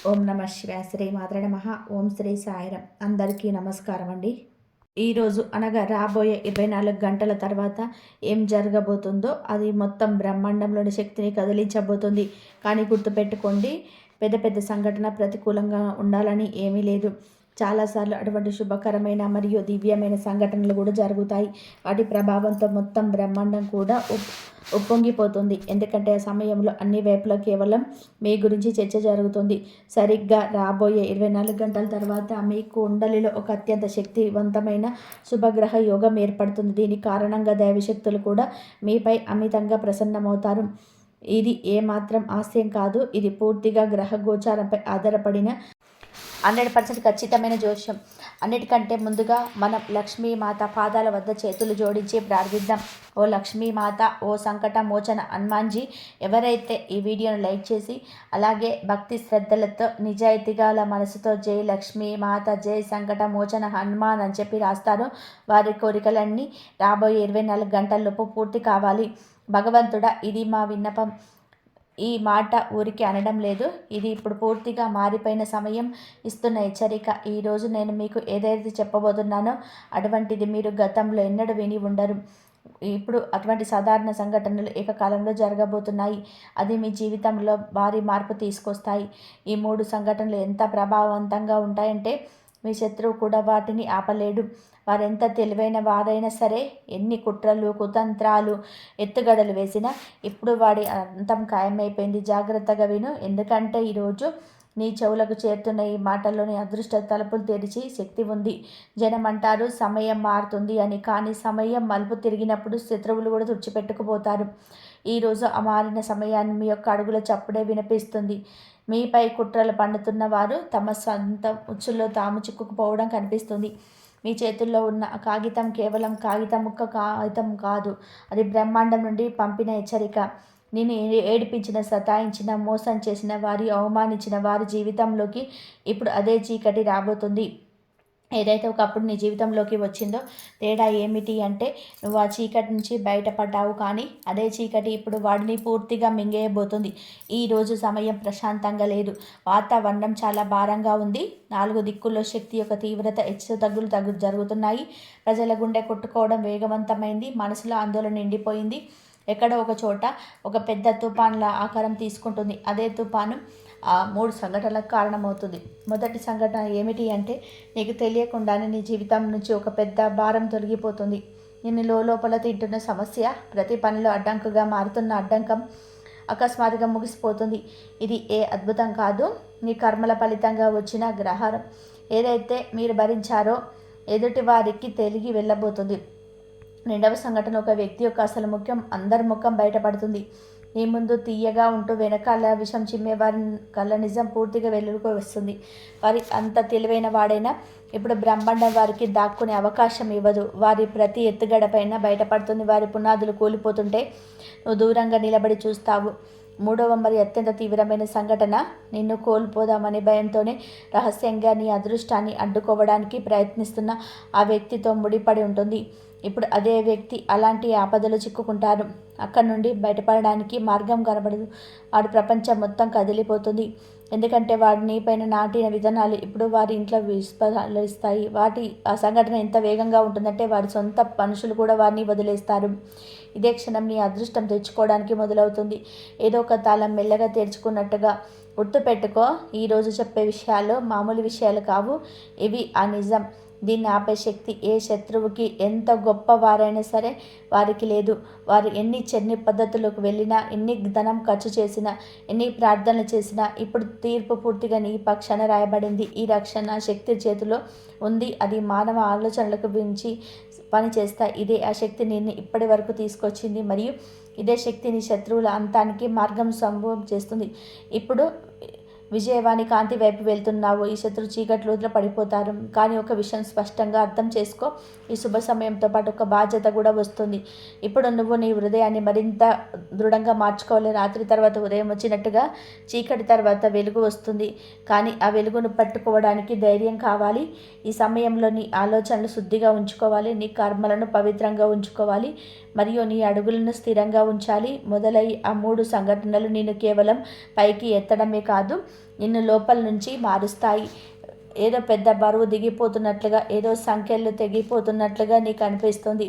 ఓం నమ శివాయ. శ్రీ మాత్ర నమః. ఓం శ్రీ సాయిరం. అందరికీ నమస్కారం అండి. ఈరోజు అనగా రాబోయే 24 గంటల తర్వాత ఏం జరగబోతుందో అది మొత్తం బ్రహ్మాండంలోని శక్తిని కదిలించబోతుంది. కానీ గుర్తుపెట్టుకోండి, పెద్ద పెద్ద సంఘటన ప్రతికూలంగా ఉండాలని ఏమీ లేదు. చాలాసార్లు అటువంటి శుభకరమైన మరియు దివ్యమైన సంఘటనలు కూడా జరుగుతాయి. వాటి ప్రభావంతో మొత్తం బ్రహ్మాండం కూడా ఉప్పొంగిపోతుంది. ఎందుకంటే ఆ సమయంలో అన్ని వైపులా కేవలం మీ గురించి చర్చ జరుగుతుంది. సరిగ్గా రాబోయే 24 గంటల తర్వాత మీ కుండలిలో ఒక అత్యంత శక్తివంతమైన శుభగ్రహ యోగం ఏర్పడుతుంది. దీని కారణంగా దైవశక్తులు కూడా మీపై అమితంగా ప్రసన్నమవుతారు. ఇది ఏమాత్రం హాస్యం కాదు. ఇది పూర్తిగా గ్రహ గోచారంపై ఆధారపడిన 100% ఖచ్చితమైన జోష్యం. అన్నిటికంటే ముందుగా మనం లక్ష్మీమాత పాదాల వద్ద చేతులు జోడించి ప్రార్థిద్దాం. ఓ లక్ష్మీమాత, ఓ సంకట మోచన హనుమాన్జీ. ఎవరైతే ఈ వీడియోను లైక్ చేసి అలాగే భక్తి శ్రద్ధలతో నిజాయితీగా మనసుతో జై లక్ష్మీమాత, జై సంకట మోచన హనుమాన్ అని చెప్పి రాస్తారో వారి కోరికలన్నీ రాబోయే 24 గంటల్లోపు పూర్తి కావాలి. భగవంతుడా, ఇది మా విన్నపం. ఈ మాట ఊరికి అనడం లేదు. ఇది ఇప్పుడు పూర్తిగా మారిపోయిన సమయం ఇస్తున్న హెచ్చరిక. ఈరోజు నేను మీకు ఏదైతే చెప్పబోతున్నానో అటువంటిది మీరు గతంలో ఎన్నడూ విని ఉండరు. ఇప్పుడు అటువంటి సాధారణ సంఘటనలు ఏకకాలంలో జరగబోతున్నాయి. అది మీ జీవితంలో భారీ మార్పు తీసుకొస్తాయి. ఈ 3 సంఘటనలు ఎంత ప్రభావవంతంగా ఉంటాయంటే మీ శత్రువు కూడా వాటిని ఆపలేడు. వారెంత తెలివైన వారైనా సరే, ఎన్ని కుట్రలు కుతంత్రాలు ఎత్తుగడలు వేసినా ఇప్పుడు వాడి అంతం ఖాయమైపోయింది. జాగ్రత్తగా విను, ఎందుకంటే ఈరోజు నీ చెవులకు చేరుతున్న ఈ మాటల్లోని అదృష్ట తలుపులు తెరిచి శక్తి ఉంది. జనం అంటారు సమయం మారుతుంది అని, కానీ సమయం మలుపు తిరిగినప్పుడు శత్రువులు కూడా తుడిచిపెట్టుకుపోతారు. ఈరోజు ఆ మారిన సమయాన్ని మీ యొక్క అడుగుల చప్పుడే వినిపిస్తుంది. మీపై కుట్రలు పన్నుతున్న వారు తమ సొంత ఉచ్చుల్లో తాము చిక్కుకుపోవడం కనిపిస్తుంది. మీ చేతుల్లో ఉన్న కాగితం కేవలం కాగితం కాదు, అది బ్రహ్మాండం నుండి పంపిన హెచ్చరిక. నేను ఏడిపించిన, సతాయించిన, మోసం చేసిన వారి, అవమానించిన వారి జీవితంలోకి ఇప్పుడు అదే చీకటి రాబోతుంది. ఏదైతే ఒకప్పుడు నీ జీవితంలోకి వచ్చిందో తేడా ఏమిటి అంటే, నువ్వు ఆ చీకటి నుంచి బయటపడ్డావు, కానీ అదే చీకటి ఇప్పుడు వాడిని పూర్తిగా మింగేయబోతుంది. ఈరోజు సమయం ప్రశాంతంగా లేదు. వాతావరణం చాలా భారంగా ఉంది. 4 దిక్కుల్లో శక్తి యొక్క తీవ్రత హెచ్చుతగ్గులు జరుగుతున్నాయి. ప్రజల గుండె కొట్టుకోవడం వేగవంతమైంది. మనసులో ఆందోళన నిండిపోయింది. ఎక్కడో ఒక చోట ఒక పెద్ద తుఫాన్ల ఆకారం తీసుకుంటుంది. అదే తుఫాను 3 సంఘటనలకు కారణమవుతుంది. మొదటి సంఘటన ఏమిటి అంటే, నీకు తెలియకుండానే నీ జీవితం నుంచి ఒక పెద్ద భారం తొలగిపోతుంది. నిన్ను లోపల తింటున్న సమస్య, ప్రతి పనిలో అడ్డంకుగా మారుతున్న అడ్డంకం అకస్మాత్తుగా ముగిసిపోతుంది. ఇది ఏ అద్భుతం కాదు, నీ కర్మల ఫలితంగా వచ్చిన గ్రహారం. ఏదైతే మీరు భరించారో ఎదుటి వారికి తెలిగి వెళ్ళబోతుంది. రెండవ సంఘటన, ఒక వ్యక్తి యొక్క అసలు ముఖ్యం అందరి ముఖం బయటపడుతుంది. నీ ముందు తీయగా ఉంటూ వెనకాల విషం చిమ్మే వారి కళ్ళ నిజం పూర్తిగా వెలుగుకు వస్తుంది. వారి అంత తెలివైన వాడైనా ఇప్పుడు బ్రహ్మాండం వారికి దాక్కునే అవకాశం ఇవ్వదు. వారి ప్రతి ఎత్తుగడపైన బయటపడుతుంది. వారి పునాదులు కూలిపోతుంటే నువ్వు దూరంగా నిలబడి చూస్తావు. మూడవ మరి అత్యంత తీవ్రమైన సంఘటన, నిన్ను కోల్పోదామనే భయంతోనే రహస్యంగా నీ అదృష్టాన్ని అడ్డుకోవడానికి ప్రయత్నిస్తున్న ఆ వ్యక్తితో ముడిపడి ఉంటుంది. ఇప్పుడు అదే వ్యక్తి అలాంటి ఆపదలు చిక్కుకుంటారు. అక్కడి నుండి బయటపడడానికి మార్గం కనబడదు. వాడి ప్రపంచం మొత్తం కదిలిపోతుంది. ఎందుకంటే వాడి నీపైన నాటిన విధానాలు ఇప్పుడు వారి ఇంట్లో విస్ఫలిస్తాయి. ఆ సంఘటన ఎంత వేగంగా ఉంటుందంటే వారి సొంత మనుషులు కూడా వారిని వదిలేస్తారు. ఇదే క్షణం నీ అదృష్టం తెచ్చుకోవడానికి మొదలవుతుంది. ఏదో ఒక తాళం మెల్లగా తెరుచుకున్నట్టుగా. గుర్తుపెట్టుకో, ఈరోజు చెప్పే విషయాలు మామూలు విషయాలు కావు. ఇవి ఆ నిజం. దీన్ని ఆపే శక్తి ఏ శత్రువుకి, ఎంత గొప్పవారైనా సరే వారికి లేదు. వారు ఎన్ని చెన్ని పద్ధతులకు వెళ్ళినా, ఎన్ని ధనం ఖర్చు చేసినా, ఎన్ని ప్రార్థనలు చేసినా ఇప్పుడు తీర్పు పూర్తిగా నీ పక్షాన రాయబడింది. ఈ రక్షణ శక్తి చేతిలో ఉంది. అది మానవ ఆలోచనలకు మించి పని చేస్తాయి. ఇదే ఆ శక్తి నిన్ను ఇప్పటి వరకు తీసుకొచ్చింది, మరియు ఇదే శక్తి నీ శత్రువుల అంతానికి మార్గం సంభవం చేస్తుంది. ఇప్పుడు విజయవాణి కాంతి వైపు వెళ్తున్నావు. ఈ శత్రు చీకట్లో పడిపోతారు. కానీ ఒక విషయం స్పష్టంగా అర్థం చేసుకో, ఈ శుభ సమయంతో పాటు ఒక బాధ్యత కూడా వస్తుంది. ఇప్పుడు నువ్వు నీ హృదయాన్ని మరింత దృఢంగా మార్చుకోవాలి. రాత్రి తర్వాత ఉదయం వచ్చినట్టుగా చీకటి తర్వాత వెలుగు వస్తుంది. కానీ ఆ వెలుగును పట్టుకోవడానికి ధైర్యం కావాలి. ఈ సమయంలో నీ ఆలోచనలు శుద్ధిగా ఉంచుకోవాలి. నీ కర్మలను పవిత్రంగా ఉంచుకోవాలి. మరియు నీ అడుగులను స్థిరంగా ఉంచాలి. మొదలై ఆ 3 సంఘటనలు నిన్ను కేవలం పైకి ఎత్తడమే కాదు, నిన్ను లోపల నుంచి మారుస్తాయి. ఏదో పెద్ద బరువు దిగిపోతున్నట్లుగా, ఏదో సంఖ్యలు తెగిపోతున్నట్లుగా నీకు అనిపిస్తుంది.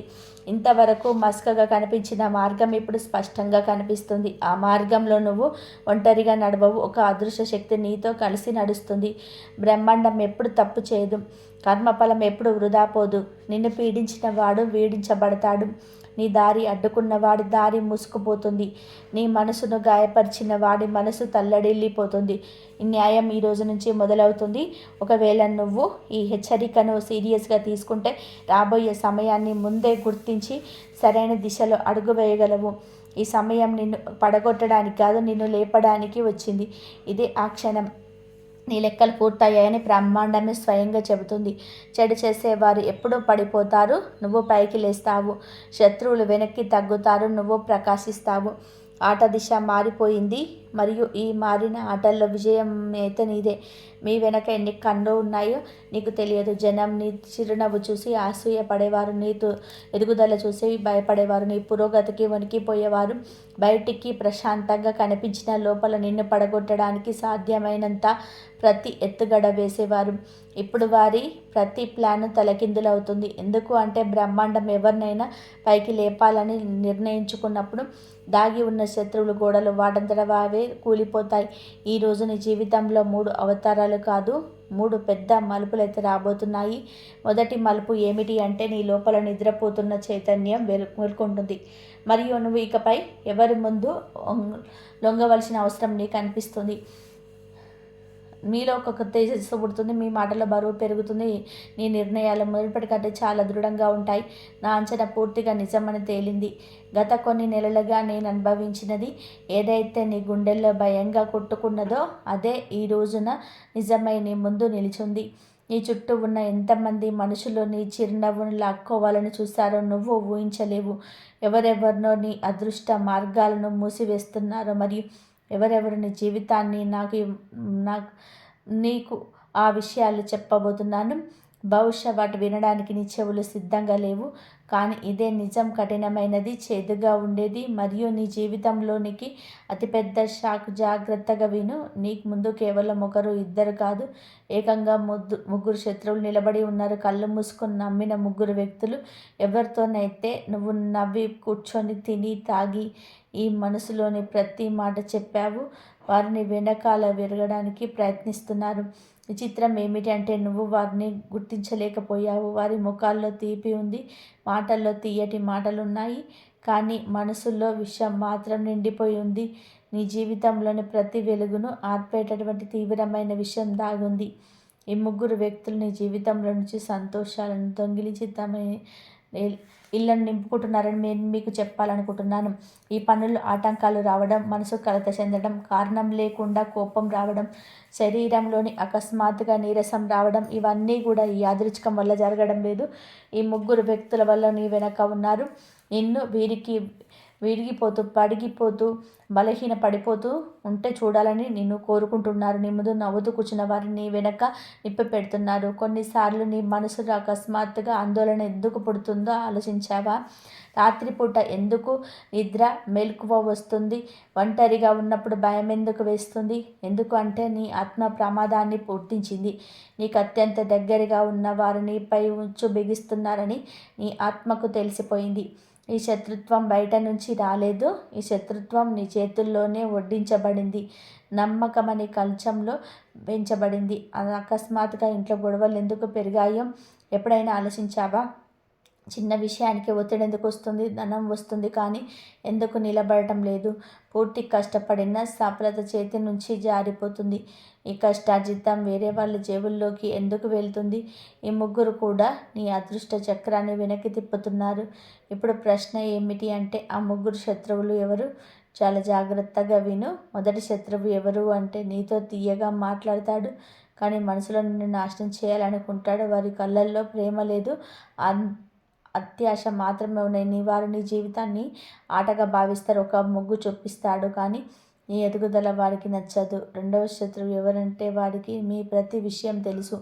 ఇంతవరకు మస్కగా కనిపించిన మార్గం ఇప్పుడు స్పష్టంగా కనిపిస్తుంది. ఆ మార్గంలో నువ్వు ఒంటరిగా నడవవు, ఒక అదృశ్య శక్తి నీతో కలిసి నడుస్తుంది. బ్రహ్మాండం ఎప్పుడు తప్పు చేయదు, కర్మఫలం ఎప్పుడు వృధా పోదు. నిన్ను పీడించిన వాడు వీడించబడతాడు. నీ దారి అడ్డుకున్నవాడి దారి మూసుకుపోతుంది. నీ మనసును గాయపరిచిన వాడి మనసు తల్లడిల్లిపోతుంది. ఈ న్యాయం ఈ రోజు నుంచి మొదలవుతుంది. ఒకవేళ నువ్వు ఈ హెచ్చరికను సీరియస్గా తీసుకుంటే రాబోయే సమయాన్ని ముందే గుర్తించి సరైన దిశలో అడుగు వేయగలవు. ఈ సమయం నిన్ను పడగొట్టడానికి కాదు, నిన్ను లేపడానికి వచ్చింది. ఇదే ఆ క్షణం. నీ లెక్కలు పూర్తయ్యాయని బ్రహ్మాండమే స్వయంగా చెబుతుంది. చెడు చేసేవారు ఎప్పుడూ పడిపోతారు, నువ్వు పైకి లేస్తావు. శత్రువులు వెనక్కి తగ్గుతారు, నువ్వు ప్రకాశిస్తావు. ఆట దిశ మారిపోయింది మరియు ఈ మారిన ఆటల్లో విజయం అయితే నీదే. మీ వెనక ఎన్ని కన్ను ఉన్నాయో నీకు తెలియదు. జనం నీ చిరునవ్వు చూసి అసూయపడేవారు, నీ ఎదుగుదల చూసి భయపడేవారు, నీ పురోగతికి వణికిపోయేవారు. బయటికి ప్రశాంతంగా కనిపించిన లోపల నిన్ను పడగొట్టడానికి సాధ్యమైనంత ప్రతి ఎత్తుగడ వేసేవారు. ఇప్పుడు వారి ప్రతి ప్లాన్ తలకిందులవుతుంది. ఎందుకు అంటే బ్రహ్మాండం ఎవరినైనా పైకి లేపాలని నిర్ణయించుకున్నప్పుడు దాగి ఉన్న శత్రువులు గోడలు వాటంతట అవే కూలిపోతాయి. ఈరోజు నీ జీవితంలో 3 అవతారాలు కాదు, 3 పెద్ద మలుపులైతే రాబోతున్నాయి. మొదటి మలుపు ఏమిటి అంటే నీ లోపల నిద్రపోతున్న చైతన్యం మేల్కొంటుంది మరియు నువ్వు ఇకపై ఎవరి ముందు లొంగవలసిన అవసరం నీకు అనిపిస్తుంది. మీలో ఒక తేజస్సు పుడుతుంది, మీ మాటల బరువు పెరుగుతుంది, నీ నిర్ణయాలు మునుపటికంటే చాలా దృఢంగా ఉంటాయి. నా అంచనా పూర్తిగా నిజమని తేలింది. గత కొన్ని నెలలుగా నేను అనుభవించినది ఏదైతే నీ గుండెల్లో భయంగా కొట్టుకున్నదో అదే ఈ రోజున నిజమై నీ ముందు నిలిచింది. నీ చుట్టూ ఉన్న ఎంతమంది మనుషులు నీ చిరునవ్వును లాక్కోవాలని చూశారో నువ్వు ఊహించలేవు. ఎవరెవరినో నీ అదృష్ట మార్గాలను మూసివేస్తున్నారో మరియు ఎవరెవరు నీ జీవితాన్ని నాకు నీకు ఆ విషయాలు చెప్పబోతున్నాను. బహుశా వాటి వినడానికి నీ చెవులు సిద్ధంగా లేవు, కానీ ఇదే నిజం. కఠినమైనది, చేదుగా ఉండేది మరియు నీ జీవితంలోనికి అతిపెద్ద షాక్. జాగ్రత్తగా విను. నీకు ముందు కేవలం 1, 2 కాదు, ఏకంగా 3 శత్రువులు నిలబడి ఉన్నారు. కళ్ళు మూసుకొని నమ్మిన 3 వ్యక్తులు. ఎవరితోనైతే నువ్వు నవ్వి కూర్చొని తిని తాగి ఈ మనసులోని ప్రతి మాట చెప్పావు, వారిని వెనకాల విరగడానికి ప్రయత్నిస్తున్నారు. విచిత్రం ఏమిటి అంటే నువ్వు వారిని గుర్తించలేకపోయావు. వారి ముఖాల్లో తీపి ఉంది, మాటల్లో తీయటి మాటలున్నాయి, కానీ మనసుల్లో విషం మాత్రం నిండిపోయి ఉంది. నీ జీవితంలోని ప్రతి వెలుగును ఆర్పేటటువంటి తీవ్రమైన విషయం దాగుంది. ఈ 3 వ్యక్తులు నీ జీవితంలో నుంచి సంతోషాలను దొంగిలించి తమ ఇళ్లను నింపుకుంటున్నారని నేను మీకు చెప్పాలనుకుంటున్నాను. ఈ పనులు ఆటంకాలు రావడం, మనసు కలత చెందడం, కారణం లేకుండా కోపం రావడం, శరీరంలోని అకస్మాత్తుగా నీరసం రావడం, ఇవన్నీ కూడా ఈ యాదృచ్ఛికం వల్ల జరగడం లేదు. ఈ 3 వ్యక్తుల వల్ల నీ వెనక ఉన్నారు. నిన్ను విరిగిపోతూ, పడిగిపోతూ, బలహీన పడిపోతూ ఉంటే చూడాలని నిన్ను కోరుకుంటున్నారు. నీ ముందు నవ్వుతూ కూర్చున్న వారిని నీ వెనక నిప్పి పెడుతున్నారు. కొన్నిసార్లు నీ మనసులో అకస్మాత్తుగా ఆందోళన ఎందుకు పుడుతుందో ఆలోచించావా? రాత్రిపూట ఎందుకు నిద్ర మెలకువ వస్తుంది? ఒంటరిగా ఉన్నప్పుడు భయం ఎందుకు వేస్తుంది? ఎందుకు అంటే నీ ఆత్మ ప్రమాదాన్ని పూర్తించింది. నీకు అత్యంత దగ్గరగా ఉన్న వారు నీపై ఉచ్చు బిగిస్తున్నారని నీ ఆత్మకు తెలిసిపోయింది. ఈ శత్రుత్వం బయట నుంచి రాలేదు. ఈ శత్రుత్వం నీ చేతుల్లోనే వడ్డించబడింది, నమ్మకమని కంచంలో పెంచబడింది. అకస్మాత్తుగా ఇంట్లో గొడవలు ఎందుకు పెరిగాయో ఎప్పుడైనా ఆలోచించావా? చిన్న విషయానికి ఒత్తిడి ఎందుకు వస్తుంది? ధనం వస్తుంది కానీ ఎందుకు నిలబడటం లేదు? పూర్తి కష్టపడిన సఫలత చేతి నుంచి జారిపోతుంది. ఈ కష్టార్జితం వేరే వాళ్ళ జేబుల్లోకి ఎందుకు వెళ్తుంది? ఈ 3 కూడా నీ అదృష్ట చక్రాన్ని వెనక్కి తిప్పుతున్నారు. ఇప్పుడు ప్రశ్న ఏమిటి అంటే ఆ 3 శత్రువులు ఎవరు? చాలా జాగ్రత్తగా విను. మొదటి శత్రువు ఎవరు అంటే నీతో తీయగా మాట్లాడతాడు, కానీ మనసులో నిన్ను నాశనం చేయాలనుకుంటాడు. వారి కళ్ళల్లో ప్రేమ లేదు, అత్యాశ మాత్రమే ఉన్నాయి. వారు నీ జీవితాన్ని ఆటగా భావిస్తారు. ఒక ముగ్గు చొప్పిస్తాడు కానీ నీ ఎదుగుదల వాడికి నచ్చదు. రెండవ శత్రువు ఎవరంటే వాడికి మీ ప్రతి విషయం తెలుసు.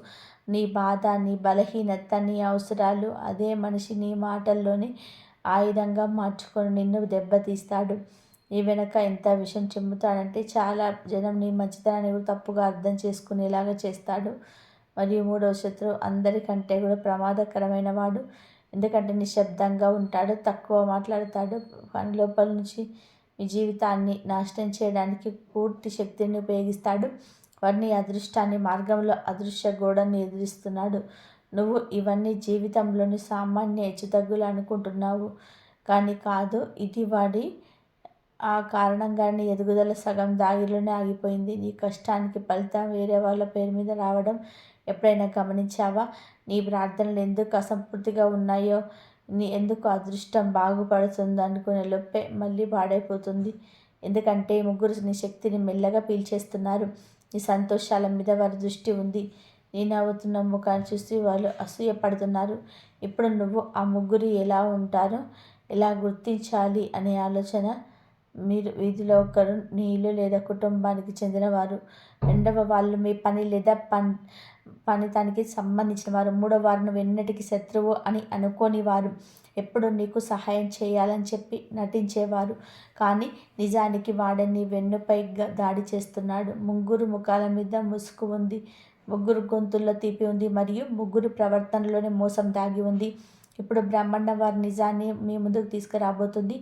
నీ బాధ, నీ బలహీనత, నీ అవసరాలు. అదే మనిషి నీ మాటల్లోని ఆయుధంగా మార్చుకొని నిన్ను దెబ్బతీస్తాడు. నీ వెనక ఎంత విషయం చెమ్ముతాడంటే చాలా జనం నీ మంచితనాన్ని కూడా తప్పుగా అర్థం చేసుకునేలాగా చేస్తాడు. మరియు మూడవ శత్రువు అందరికంటే కూడా ప్రమాదకరమైన వాడు. ఎందుకంటే నిశ్శబ్దంగా ఉంటాడు, తక్కువ మాట్లాడతాడు, కానీ లోపల నుంచి మీ జీవితాన్ని నాశనం చేయడానికి పూర్తి శక్తిని ఉపయోగిస్తాడు. వారిని అదృష్టాన్ని మార్గంలో అదృశ్య గోడని ఎదిరిస్తున్నాడు. నువ్వు ఇవన్నీ జీవితంలోని సామాన్య హెచ్చుతగ్గులు అనుకుంటున్నావు, కానీ కాదు. ఇది వాడి ఆ కారణంగానే ఎదుగుదల సగం దారిలోనే ఆగిపోయింది. నీ కష్టానికి ఫలితం వేరే వాళ్ళ పేరు మీద రావడం ఎప్పుడైనా గమనించావా? నీ ప్రార్థనలు ఎందుకు అసంపూర్తిగా ఉన్నాయో, ఎందుకు అదృష్టం బాగుపడుతుంది అనుకునే లోపే మళ్ళీ పాడైపోతుంది. ఎందుకంటే ముగ్గురు నీ శక్తిని మెల్లగా పీల్చేస్తున్నారు. నీ సంతోషాల మీద వారి దృష్టి ఉంది. నీ నవ్వుతున్న ముఖాన్ని చూసి వాళ్ళు అసూయపడుతున్నారు. ఇప్పుడు నువ్వు ఆ ముగ్గురు ఎలా ఉంటారో ఎలా గుర్తించాలి అనే ఆలోచన. మీరు వీధిలో ఒకరు నీ ఇల్లు లేదా కుటుంబానికి చెందినవారు, రెండవ వాళ్ళు మీ పని లేదా పనితానికి సంబంధించిన వారు, మూడవ వారు వెన్నటికి శత్రువు అని అనుకోని వారు, ఎప్పుడు నీకు సహాయం చేయాలని చెప్పి నటించేవారు, కానీ నిజానికి వాడని వెన్నుపై దాడి చేస్తున్నాడు. ముగ్గురు ముఖాల మీద ముసుగు ఉంది, ముగ్గురు గొంతుల్లో తీపి ఉంది, మరియు ముగ్గురు ప్రవర్తనలోనే మోసం దాగి ఉంది. ఇప్పుడు బ్రహ్మాండం వారి నిజాన్ని మీ ముందుకు తీసుకురాబోతుంది.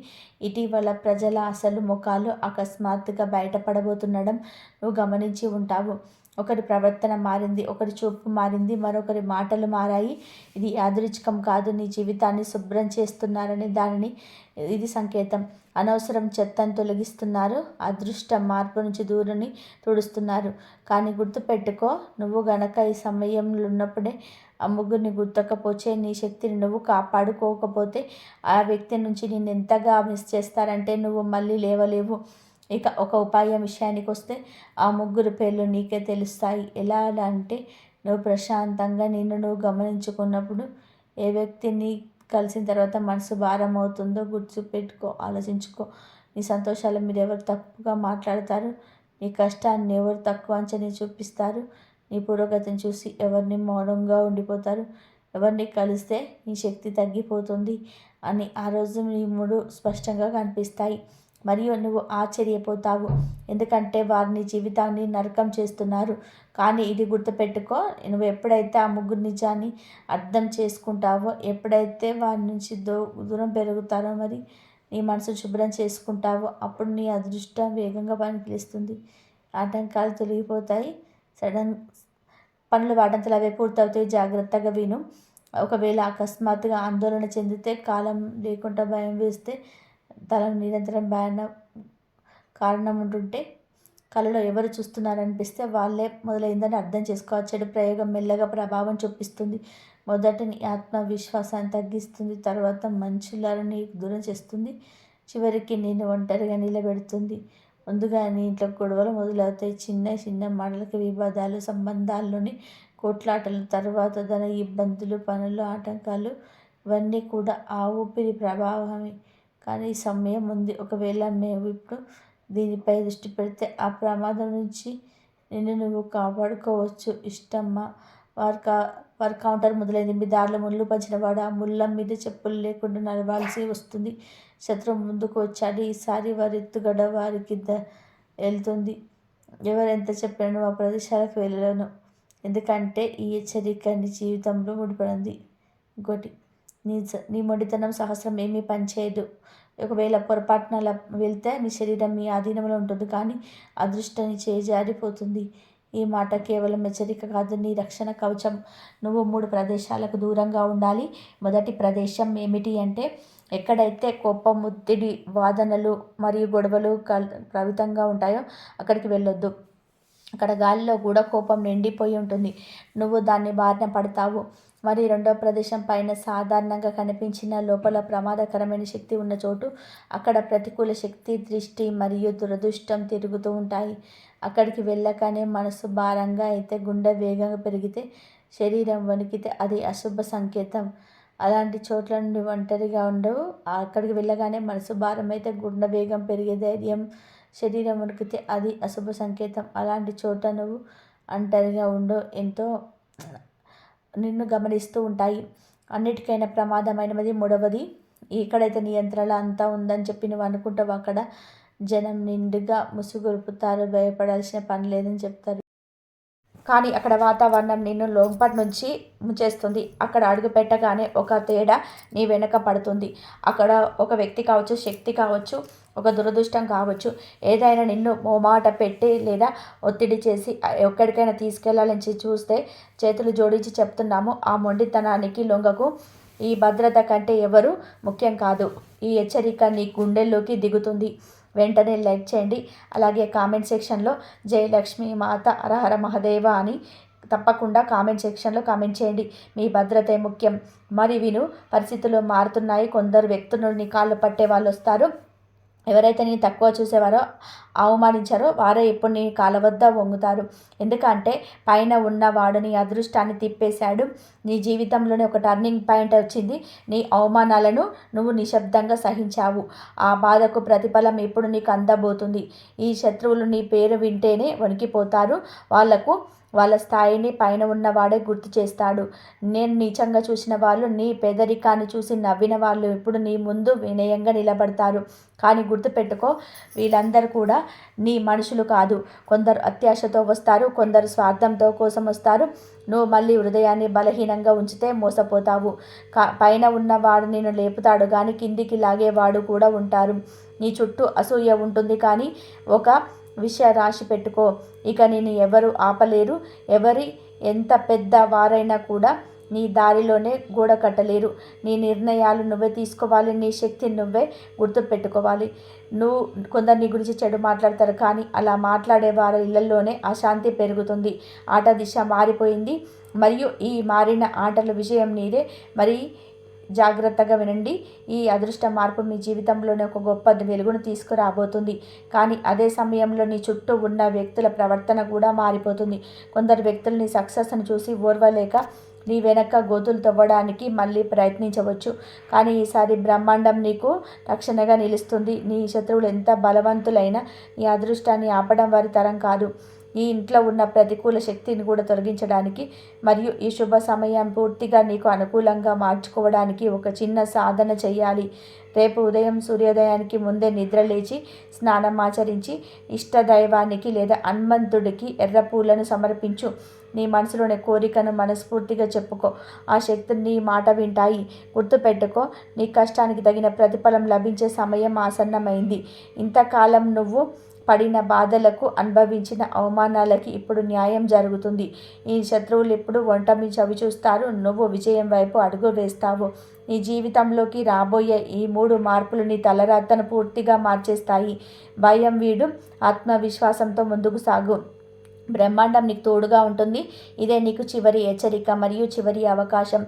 ఇటీవల ప్రజల అసలు ముఖాలు అకస్మాత్తుగా బయటపడబోతుండడం నువ్వు గమనించి ఉంటావు. ఒకరి ప్రవర్తన మారింది, ఒకరి చూపు మారింది, మరొకరి మాటలు మారాయి. ఇది యాదృచ్ఛికం కాదు, నీ జీవితాన్ని శుభ్రం చేస్తున్నారని దానిని ఇది సంకేతం. అనవసరం చెత్తను తొలగిస్తున్నారు, అదృష్ట మార్పు నుంచి దూరని తుడుస్తున్నారు. కానీ గుర్తుపెట్టుకో, నువ్వు గనక ఈ సమయంలో ఉన్నప్పుడే ఆ ముగ్గురిని గుర్తకపోతే, నీ శక్తిని నువ్వు కాపాడుకోకపోతే ఆ వ్యక్తి నుంచి నిన్ను ఎంతగా మిస్ చేస్తారంటే నువ్వు మళ్ళీ లేవలేవు. ఇక ఒక ఉపాయం విషయానికి వస్తే, ఆ ముగ్గురు పేర్లు నీకే తెలుస్తాయి. ఎలా అంటే, నువ్వు ప్రశాంతంగా నిన్ను నువ్వు గమనించుకున్నప్పుడు ఏ వ్యక్తిని కలిసిన తర్వాత మనసు భారం అవుతుందో గుర్తుపెట్టుకో, ఆలోచించుకో. నీ సంతోషాల మీద ఎవరు తప్పుగా మాట్లాడతారు, నీ కష్టాన్ని ఎవరు తక్కువ అంచనా చూపిస్తారు, నీ పురోగతిని చూసి ఎవరిని మౌనంగా ఉండిపోతారు, ఎవరిని కలిస్తే నీ శక్తి తగ్గిపోతుంది అని ఆ రోజు నీ మూడు స్పష్టంగా కనిపిస్తాయి. మరియు నువ్వు ఆశ్చర్యపోతావు, ఎందుకంటే వారిని జీవితాన్ని నరకం చేస్తున్నారు. కానీ ఇది గుర్తుపెట్టుకో, నువ్వు ఎప్పుడైతే ఆ ముగ్గురు నిజాన్ని అర్థం చేసుకుంటావో, ఎప్పుడైతే వారి నుంచి దూరం పెరుగుతారో, మరి నీ మనసు శుభ్రం చేసుకుంటావో, అప్పుడు నీ అదృష్టం వేగంగా పనికిస్తుంది. ఆటంకాలు తొలగిపోతాయి, సడన్ పనులు వాటంతలు అవే పూర్తవుతాయి. జాగ్రత్తగా విను. ఒకవేళ అకస్మాత్తుగా ఆందోళన చెందితే, కాలం లేకుండా భయం వేస్తే, తల నిరంతరం భయాన కారణం ఉంటుంటే, కళలో ఎవరు చూస్తున్నారనిపిస్తే వాళ్ళే మొదలైందని అర్థం చేసుకో. చెడు ప్రయోగం మెల్లగా ప్రభావం చూపిస్తుంది. మొదట నీ ఆత్మవిశ్వాసాన్ని తగ్గిస్తుంది, తర్వాత మనుషులని దూరం చేస్తుంది, చివరికి నేను ఒంటరిగా నిలబెడుతుంది. ముందుగా నీ ఇంట్లో గొడవలు మొదలవుతాయి. చిన్న చిన్న మాటలకి వివాదాలు, సంబంధాల్లోని కోట్లాటలు, తర్వాత ధన ఇబ్బందులు, పనులు ఆటంకాలు, ఇవన్నీ కూడా ఆ ఊపిరి ప్రభావమే. కానీ సమయం ఉంది. ఒకవేళ మేము ఇప్పుడు దీనిపై దృష్టి పెడితే ఆ ప్రమాదం నుంచి నిన్ను నువ్వు కాపాడుకోవచ్చు. ఇష్టమ్మా. వారి కౌంటర్ మొదలైంది. మీ దారిలో ముళ్ళు పంచినవాడు ఆ ముళ్ళ మీద చెప్పులు లేకుండా నడవాల్సి వస్తుంది. శత్రువు ముందుకు వచ్చాడు. ఈసారి వారి ఎత్తుగడ వారికి వెళ్తుంది. ఎవరెంత చెప్పినా ఆ ప్రదేశాలకు వెళ్ళను, ఎందుకంటే ఈ హెచ్చరిక నీ జీవితంలో ముడిపడింది. ఇంకోటి, నీ మొండితనం సహస్రం ఏమీ పనిచేయదు. ఒకవేళ పొరపాటున అలా వెళ్తే మీ శరీరం మీ ఆధీనంలో ఉంటుంది, కానీ అదృష్టాన్ని చేజారిపోతుంది. ఈ మాట కేవలం హెచ్చరిక కాదు, నీ రక్షణ కవచం. నువ్వు 3 ప్రదేశాలకు దూరంగా ఉండాలి. మొదటి ప్రదేశం ఏమిటి అంటే, ఎక్కడైతే కోపం, ఒత్తిడి, వాదనలు మరియు గొడవలు ప్రవితంగా ఉంటాయో అక్కడికి వెళ్ళొద్దు. అక్కడ గాలిలో కూడా కోపం నిండిపోయి ఉంటుంది, నువ్వు దాన్ని బారిన పడతావు. మరి రెండవ ప్రదేశం పైన సాధారణంగా కనిపించిన లోపల ప్రమాదకరమైన శక్తి ఉన్న చోటు. అక్కడ ప్రతికూల శక్తి, దృష్టి మరియు దురదృష్టం తిరుగుతూ ఉంటాయి. అక్కడికి వెళ్ళగానే మనసు భారంగా అయితే, గుండె వేగంగా పెరిగితే, శరీరం వణికితే అది అశుభ సంకేతం. అలాంటి చోట్ల నుండి ఒంటరిగా ఉండవు. అక్కడికి వెళ్ళగానే మనసు భారం అయితే, గుండె వేగం పెరిగే ధైర్యం, శరీరం వణికితే అది అశుభ సంకేతం. అలాంటి చోట నువ్వు ఒంటరిగా ఉండవు, ఎంతో నిన్ను గమనిస్తూ ఉంటాయి. అన్నిటికైనా ప్రమాదమైనది మూడవది. ఎక్కడైతే నియంత్రణ అంతా ఉందని చెప్పి నువ్వు అనుకుంటావు, అక్కడ జనం నిండుగా ముసుగురుపుతారు, భయపడాల్సిన పని లేదని చెప్తారు. కానీ అక్కడ వాతావరణం నిన్ను లోపటి నుంచి ముంచేస్తుంది. అక్కడ అడుగు పెట్టగానే ఒక తేడా నీ వెనక పడుతుంది. అక్కడ ఒక వ్యక్తి కావచ్చు, శక్తి కావచ్చు, ఒక దురదృష్టం కావచ్చు, ఏదైనా నిన్ను మోమాట పెట్టి లేదా ఒత్తిడి చేసి ఎక్కడికైనా తీసుకెళ్లాలని చూస్తే చేతులు జోడించి చెప్తున్నాము, ఆ మొండితనానికి లొంగకు. ఈ భద్రత కంటే ఎవరు ముఖ్యం కాదు. ఈ హెచ్చరిక నీ గుండెల్లోకి దిగుతుంది. వెంటనే లైక్ చేయండి. అలాగే కామెంట్ సెక్షన్లో జయలక్ష్మి మాత హరహర మహదేవ అని తప్పకుండా కామెంట్ సెక్షన్లో కామెంట్ చేయండి. మీ భద్రతే ముఖ్యం. మరి విను, పరిస్థితులు మారుతున్నాయి. కొందరు వ్యక్తులు నీ కాళ్ళు పట్టే వాళ్ళు వస్తారు. ఎవరైతే నేను తక్కువ చూసేవారో, అవమానించారో వారే ఇప్పుడు నీ కాళ్ళ వద్ద వంగుతారు. ఎందుకంటే పైన ఉన్నవాడు నీ అదృష్టాన్ని తిప్పేశాడు. నీ జీవితంలోనే ఒక టర్నింగ్ పాయింట్ వచ్చింది. నీ అవమానాలను నువ్వు నిశ్శబ్దంగా సహించావు. ఆ బాధకు ప్రతిఫలం ఇప్పుడు నీకు అందబోతుంది. ఈ శత్రువులు నీ పేరు వింటేనే వణికిపోతారు. వాళ్ళ స్థాయిని పైన ఉన్నవాడే గుర్తు చేస్తాడు. నేను నీచంగా చూసిన వాళ్ళు, నీ పేదరికాన్ని చూసి నవ్విన వాళ్ళు ఇప్పుడు నీ ముందు వినయంగా నిలబడతారు. కానీ గుర్తుపెట్టుకో, వీళ్ళందరూ కూడా నీ మనుషులు కాదు. కొందరు అత్యాశతో వస్తారు, కొందరు స్వార్థంతో కోసం వస్తారు. నువ్వు మళ్ళీ హృదయాన్ని బలహీనంగా ఉంచితే మోసపోతావు. పైన ఉన్నవాడు నేను లేపుతాడు, కానీ కిందికి లాగేవాడు కూడా ఉంటారు. నీ చుట్టూ అసూయ ఉంటుంది, కానీ ఒక విషయ రాశి పెట్టుకో, ఇక నేను ఎవరు ఆపలేరు. ఎవరి ఎంత పెద్ద వారైనా కూడా నీ దారిలోనే గోడ కట్టలేరు. నీ నిర్ణయాలు నువ్వే తీసుకోవాలి. నీ శక్తిని నువ్వే గుర్తుపెట్టుకోవాలి. కొందరు నీ గురించి చెడు మాట్లాడతారు, కానీ అలా మాట్లాడే వారి ఇళ్లలోనే అశాంతి పెరుగుతుంది. ఆట దిశ మారిపోయింది, మరియు ఈ మారిన ఆటల విజయం నీదే. మరి జాగ్రత్తగా వినండి. ఈ అదృష్ట మార్పు మీ జీవితంలోనే ఒక గొప్ప వెలుగును తీసుకురాబోతుంది. కానీ అదే సమయంలో నీ చుట్టూ ఉన్న వ్యక్తుల ప్రవర్తన కూడా మారిపోతుంది. కొందరు వ్యక్తులు నీ సక్సెస్ని చూసి ఓర్వలేక నీ వెనక గోతులు తవ్వడానికి మళ్ళీ ప్రయత్నించవచ్చు. కానీ ఈసారి బ్రహ్మాండం నీకు రక్షణగా నిలుస్తుంది. నీ శత్రువులు ఎంత బలవంతులైనా నీ అదృష్టాన్ని ఆపడం వారి తరం కాదు. ఈ ఇంట్లో ఉన్న ప్రతికూల శక్తిని కూడా తొలగించడానికి మరియు ఈ శుభ సమయం పూర్తిగా నీకు అనుకూలంగా మార్చుకోవడానికి ఒక చిన్న సాధన చేయాలి. రేపు ఉదయం సూర్యోదయానికి ముందే నిద్ర లేచి స్నానం ఆచరించి ఇష్టదైవానికి లేదా హనుమంతుడికి ఎర్ర పూలను సమర్పించు. నీ మనసులోని కోరికను మనస్ఫూర్తిగా చెప్పుకో. ఆ శక్తులు నీ మాట వింటాయి. గుర్తుపెట్టుకో, నీ కష్టానికి తగిన ప్రతిఫలం లభించే సమయం ఆసన్నమైంది. ఇంతకాలం నువ్వు పడిన బాధలకు, అనుభవించిన అవమానాలకి ఇప్పుడు న్యాయం జరుగుతుంది. ఈ శత్రువులు ఇప్పుడు ఒంటమి చవి చూస్తారు. నువ్వు విజయం వైపు అడుగు వేస్తావు. నీ జీవితంలోకి రాబోయే ఈ 3 మార్పులు నీ తలరాతను పూర్తిగా మార్చేస్తాయి. భయం వీడు, ఆత్మవిశ్వాసంతో ముందుకు సాగు. బ్రహ్మాండం నీకు తోడుగా ఉంటుంది. ఇదే నీకు చివరి హెచ్చరిక మరియు చివరి అవకాశం.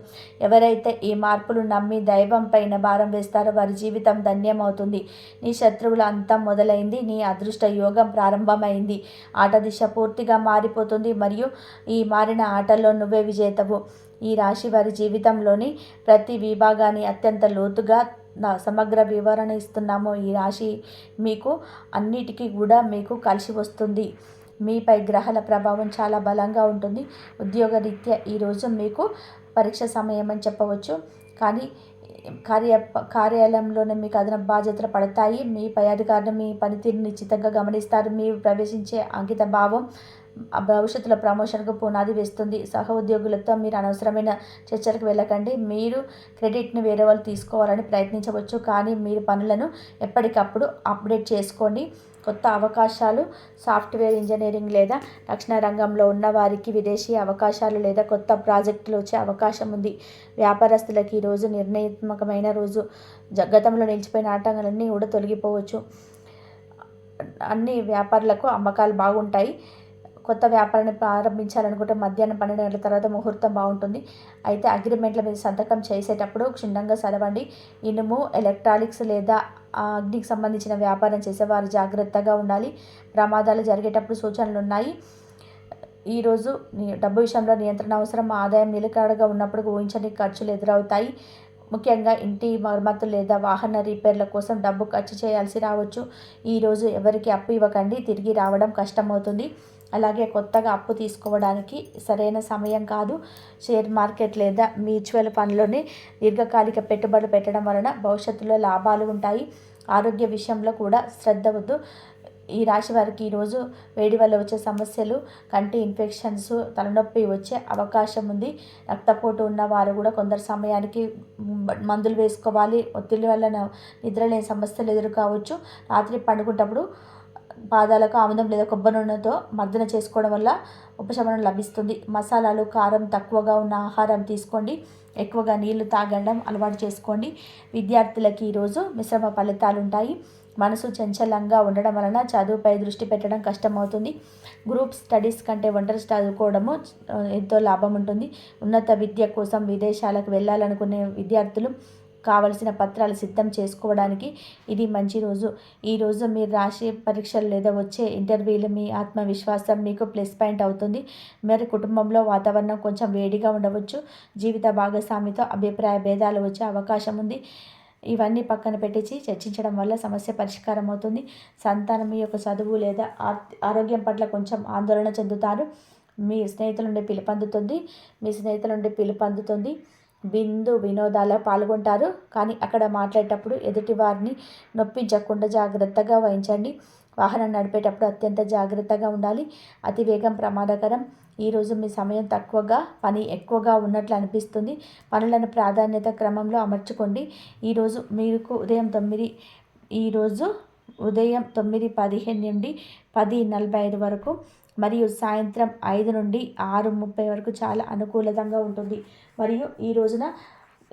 ఎవరైతే ఈ మార్పులు నమ్మి దైవం పైన భారం వేస్తారో వారి జీవితం ధన్యమవుతుంది. నీ శత్రువుల అంతం మొదలైంది. నీ అదృష్ట యోగం ప్రారంభమైంది. ఆట దిశ పూర్తిగా మారిపోతుంది, మరియు ఈ మారిన ఆటల్లో నువ్వే విజేతవు. ఈ రాశి వారి జీవితంలోని ప్రతి విభాగాన్ని అత్యంత లోతుగా సమగ్ర వివరణ ఇస్తున్నాము. ఈ రాశి మీకు అన్నిటికీ కూడా మీకు కలిసి వస్తుంది. మీపై గ్రహాల ప్రభావం చాలా బలంగా ఉంటుంది. ఉద్యోగరీత్యా ఈరోజు మీకు పరీక్ష సమయం అని చెప్పవచ్చు. కానీ కార్యాలయంలోనే మీకు అదనపు బాధ్యతలు పడతాయి. మీ పై అధికారులు మీ పనితీరుని నిశ్చితంగా గమనిస్తారు. మీరు ప్రవేశించే అంకిత భావం భవిష్యత్తులో ప్రమోషన్కు పునాది వేస్తుంది. సహ ఉద్యోగులతో మీరు అనవసరమైన చర్చలకు వెళ్ళకండి. మీరు క్రెడిట్ని వేరే వాళ్ళు తీసుకోవాలని ప్రయత్నించవచ్చు, కానీ మీరు పనులను ఎప్పటికప్పుడు అప్డేట్ చేసుకోండి. కొత్త అవకాశాలు, సాఫ్ట్వేర్ ఇంజనీరింగ్ లేదా రక్షణ రంగంలో ఉన్నవారికి విదేశీ అవకాశాలు లేదా కొత్త ప్రాజెక్టులు వచ్చే అవకాశం ఉంది. వ్యాపారస్తులకి ఈరోజు నిర్ణయాత్మకమైన రోజు. గతంలో నిలిచిపోయిన ఆటంకాలన్నీ కూడా తొలగిపోవచ్చు. అన్ని వ్యాపారులకు అమ్మకాలు బాగుంటాయి. కొత్త వ్యాపారాన్ని ప్రారంభించాలనుకుంటే మధ్యాహ్నం 12 గంటల తర్వాత ముహూర్తం బాగుంటుంది. అయితే అగ్రిమెంట్ల మీద సంతకం చేసేటప్పుడు క్షుణ్ణంగా చదవండి. ఇనుము, ఎలక్ట్రానిక్స్ లేదా అగ్నికి సంబంధించిన వ్యాపారం చేసేవారు జాగ్రత్తగా ఉండాలి. ప్రమాదాలు జరిగేటప్పుడు సూచనలు ఉన్నాయి. ఈరోజు డబ్బు విషయంలో నియంత్రణ అవసరం. ఆదాయం నిలకడగా ఉన్నప్పుడు ఊహించని ఖర్చులు ఎదురవుతాయి. ముఖ్యంగా ఇంటి మరమ్మతులు లేదా వాహన రిపేర్ల కోసం డబ్బు ఖర్చు చేయాల్సి రావచ్చు. ఈరోజు ఎవరికి అప్పు ఇవ్వకండి, తిరిగి రావడం కష్టమవుతుంది. అలాగే కొత్తగా అప్పు తీసుకోవడానికి సరైన సమయం కాదు. షేర్ మార్కెట్ లేదా మ్యూచువల్ ఫండ్లోనే దీర్ఘకాలిక పెట్టుబడులు పెట్టడం వలన భవిష్యత్తులో లాభాలు ఉంటాయి. ఆరోగ్య విషయంలో కూడా శ్రద్ధ వద్దు. ఈ రాశి వారికి ఈరోజు వేడి వల్ల వచ్చే సమస్యలు, కంటి ఇన్ఫెక్షన్స్, తలనొప్పి వచ్చే అవకాశం ఉంది. రక్తపోటు ఉన్న వారు కూడా కొందరు సమయానికి మందులు వేసుకోవాలి. ఒత్తిడి వల్ల నిద్రలేని సమస్యలు ఎదురు కావచ్చు. రాత్రి పండుకుంటప్పుడు పాదాలకు ఆముదం లేదా కొబ్బరి నూనెతో మర్దన చేసుకోవడం వల్ల ఉపశమనం లభిస్తుంది. మసాలాలు, కారం తక్కువగా ఉన్న ఆహారం తీసుకోండి. ఎక్కువగా నీళ్లు తాగడం అలవాటు చేసుకోండి. విద్యార్థులకి ఈరోజు మిశ్రమ ఫలితాలు ఉంటాయి. మనసు చంచలంగా ఉండడం వలన చదువుపై దృష్టి పెట్టడం కష్టమవుతుంది. గ్రూప్ స్టడీస్ కంటే ఒంటరి చదువుకోవడము ఎంతో లాభం ఉంటుంది. ఉన్నత విద్య కోసం విదేశాలకు వెళ్ళాలనుకునే విద్యార్థులు కావలసిన పత్రాలు సిద్ధం చేసుకోవడానికి ఇది మంచి రోజు. ఈరోజు మీరు రాసే పరీక్షలు లేదా వచ్చే ఇంటర్వ్యూలు మీ ఆత్మవిశ్వాసం మీకు ప్లస్ పాయింట్ అవుతుంది. మరి కుటుంబంలో వాతావరణం కొంచెం వేడిగా ఉండవచ్చు. జీవిత భాగస్వామితో అభిప్రాయ భేదాలు వచ్చే అవకాశం ఉంది. ఇవన్నీ పక్కన పెట్టించి చర్చించడం వల్ల సమస్య పరిష్కారం అవుతుంది. సంతానం మీ యొక్క చదువు లేదా ఆరోగ్యం పట్ల కొంచెం ఆందోళన చెందుతారు. మీ స్నేహితుల నుండి పిలుపు అందుతుంది. వినోదాల్లో పాల్గొంటారు. కానీ అక్కడ మాట్లాడేటప్పుడు ఎదుటి వారిని నొప్పించకుండా జాగ్రత్తగా వహించండి. వాహనం నడిపేటప్పుడు అత్యంత జాగ్రత్తగా ఉండాలి. అతివేగం ప్రమాదకరం. ఈరోజు మీ సమయం తక్కువగా, పని ఎక్కువగా ఉన్నట్లు అనిపిస్తుంది. పనులను ప్రాధాన్యత క్రమంలో అమర్చుకోండి. ఈరోజు ఉదయం 9:15 నుండి 10:45 వరకు మరియు సాయంత్రం 5 నుండి 6:30 వరకు చాలా అనుకూలంగా ఉంటుంది. మరియు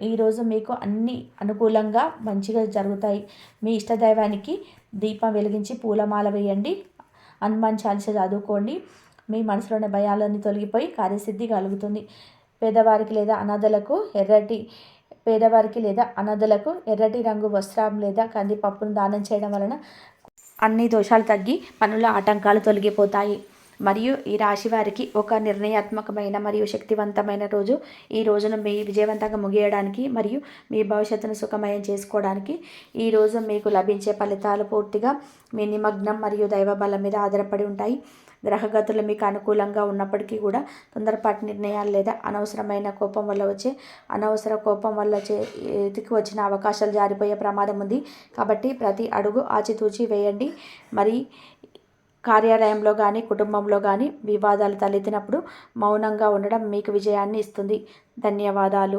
ఈరోజు మీకు అన్ని అనుకూలంగా మంచిగా జరుగుతాయి. మీ ఇష్టదైవానికి దీపం వెలిగించి పూలమాల వేయండి. హనుమాన్ చాలీస చదువుకోండి. మీ మనసులోని భయాలన్నీ తొలగిపోయి కార్యసిద్ధి కలుగుతుంది. పేదవారికి లేదా అనాథలకు ఎర్రటి రంగు వస్త్రం లేదా కందిపప్పును దానం చేయడం వలన అన్ని దోషాలు తగ్గి పనుల ఆటంకాలు తొలగిపోతాయి. మరియు ఈ రాశి వారికి ఒక నిర్ణయాత్మకమైన మరియు శక్తివంతమైన రోజు. ఈ రోజును మీ విజయవంతంగా ముగియడానికి మరియు మీ భవిష్యత్తును సుఖమయం చేసుకోవడానికి ఈరోజు మీకు లభించే ఫలితాలు పూర్తిగా మీ నిమగ్నం మరియు దైవబలం మీద ఆధారపడి ఉంటాయి. గ్రహగతులు మీకు అనుకూలంగా ఉన్నప్పటికీ కూడా తొందరపాటు నిర్ణయాలు లేదా అనవసరమైన కోపం వల్ల చేతికి వచ్చిన అవకాశాలు జారిపోయే ప్రమాదం ఉంది. కాబట్టి ప్రతి అడుగు ఆచితూచి వేయండి. మరి కార్యాలయంలో కానీ కుటుంబంలో కానీ వివాదాలు తలెత్తినప్పుడు మౌనంగా ఉండడం మీకు విజయాన్ని ఇస్తుంది. ధన్యవాదాలు.